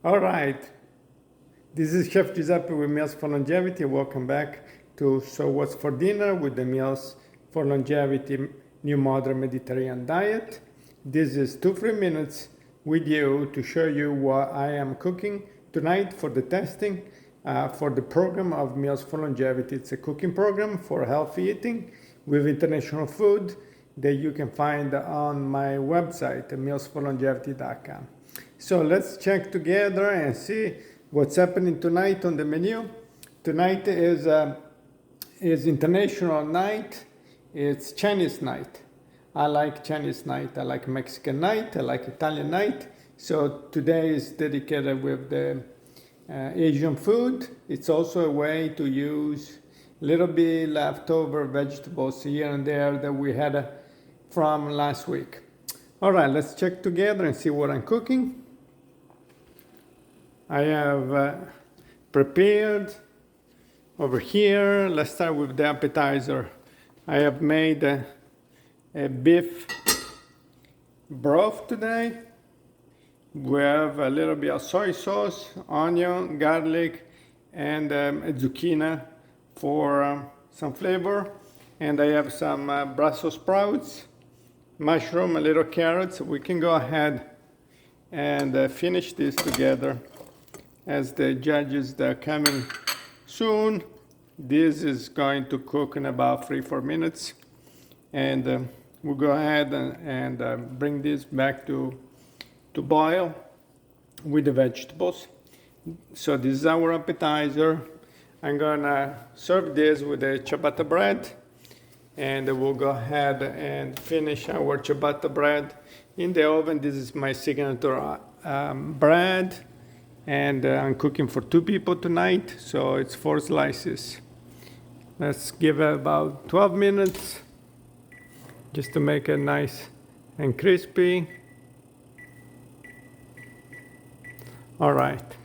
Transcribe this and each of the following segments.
All right, this is Chef Giuseppe with Meals for Longevity. Welcome back to So What's for Dinner with the Meals for Longevity New Modern Mediterranean Diet. This is 2-3 minutes with you to show you what I am cooking tonight for the testing for the program of Meals for Longevity. It's a cooking program for healthy eating with international food that you can find on my website, mealsforlongevity.com. So let's check together and see what's happening tonight on the menu. Tonight is international night. It's Chinese night. I like Chinese night. I like Mexican night. I like Italian night. So today is dedicated with the Asian food. It's also a way to use a little bit leftover vegetables here and there that we had from last week. All right, let's check together and see what I'm cooking. I have prepared over here. Let's start with the appetizer. I have made a beef broth today. We have a little bit of soy sauce, onion, garlic, and a zucchini for some flavor. And I have some Brussels sprouts, mushroom, a little carrots. We can go ahead and finish this together. As the judges that are coming soon, this is going to cook in about 3-4 minutes. And we'll go ahead and bring this back to boil with the vegetables. So this is our appetizer. I'm gonna serve this with the ciabatta bread. And we'll go ahead and finish our ciabatta bread in the oven. This is my signature bread. And I'm cooking for 2 people tonight, so it's 4 slices. Let's give it about 12 minutes just to make it nice and crispy. All right.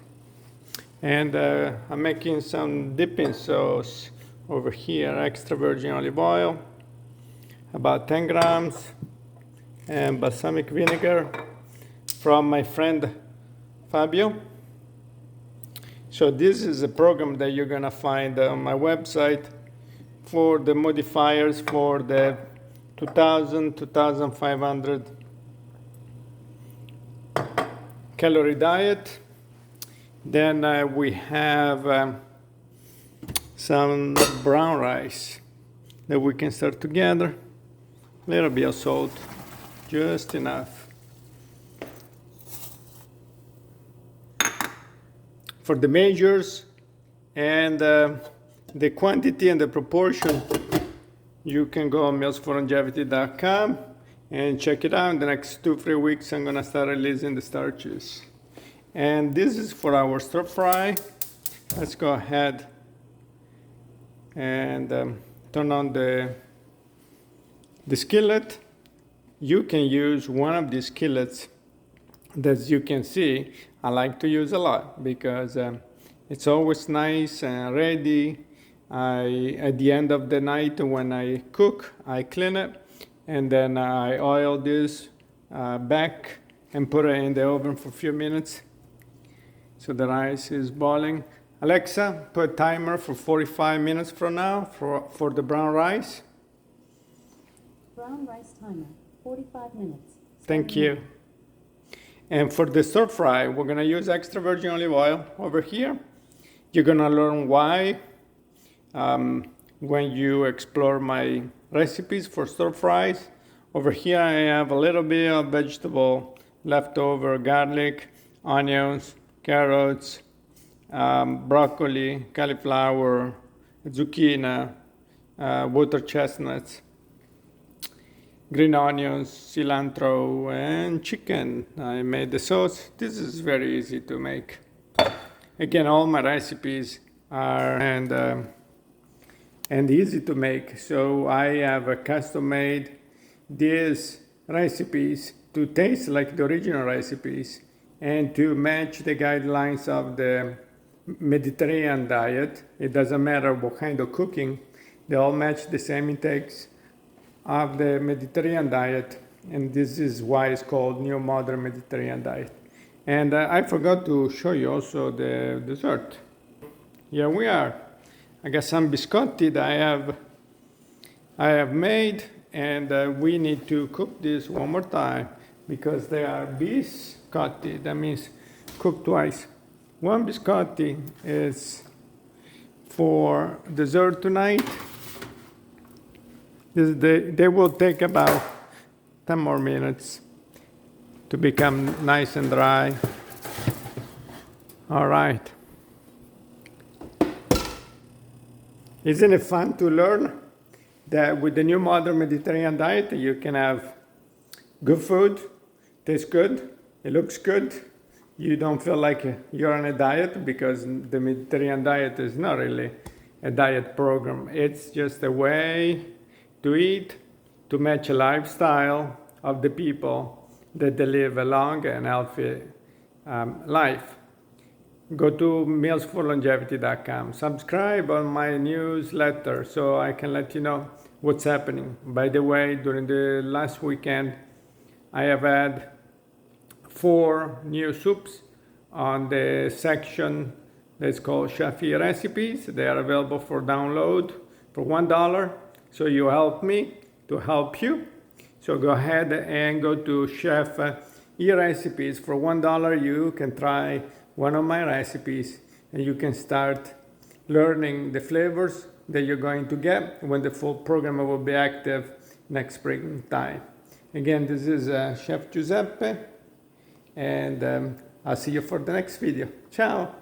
And I'm making some dipping sauce over here, extra virgin olive oil, about 10 grams, and balsamic vinegar from my friend Fabio. So this is a program that you're gonna find on my website for the modifiers for the 2,500 calorie diet. Then we have some brown rice that we can start together. A little bit of salt, just enough. For the measures and the quantity and the proportion, you can go on mealsforlongevity.com and check it out. In the next 2-3 weeks, I'm gonna start releasing the starches. And this is for our stir fry. Let's go ahead and turn on the skillet. You can use one of these skillets that you can see. I like to use a lot because it's always nice and ready. At the end of the night when I cook, I clean it and then I oil this back and put it in the oven for a few minutes. So the rice is boiling. Alexa, put a timer for 45 minutes from now for the brown rice. Brown rice timer, 45 minutes. Thank you. And for the stir fry, we're gonna use extra virgin olive oil over here. You're gonna learn why when you explore my recipes for stir fries. Over here I have a little bit of vegetable leftover, garlic, onions, carrots, broccoli, cauliflower, zucchini, water chestnuts, green onions, cilantro, and chicken. I made the sauce. This is very easy to make. Again, all my recipes are and easy to make. So I have custom made these recipes to taste like the original recipes and to match the guidelines of the Mediterranean diet. It doesn't matter what kind of cooking, they all match the same intakes of the Mediterranean diet, and this is why it's called New Modern Mediterranean Diet. And I forgot to show you also the dessert. Here we are. I got some biscotti that I have made, and we need to cook this one more time because they are biscotti. That means cook twice. One biscotti is for dessert tonight. They will take about 10 more minutes to become nice and dry. All right. Isn't it fun to learn that with the new modern Mediterranean diet, you can have good food, tastes good, it looks good. You don't feel like you're on a diet because the Mediterranean diet is not really a diet program. It's just a way to eat, to match a lifestyle of the people that they live a long and healthy life. Go to mealsforlongevity.com. Subscribe on my newsletter so I can let you know what's happening. By the way, during the last weekend, I have had 4 new soups on the section that's called Chef Recipes. They are available for download for $1. So you help me to help you. So go ahead and go to Chef Recipes. For $1, you can try one of my recipes and you can start learning the flavors that you're going to get when the full program will be active next springtime. Again, this is Chef Giuseppe, and I'll see you for the next video. Ciao!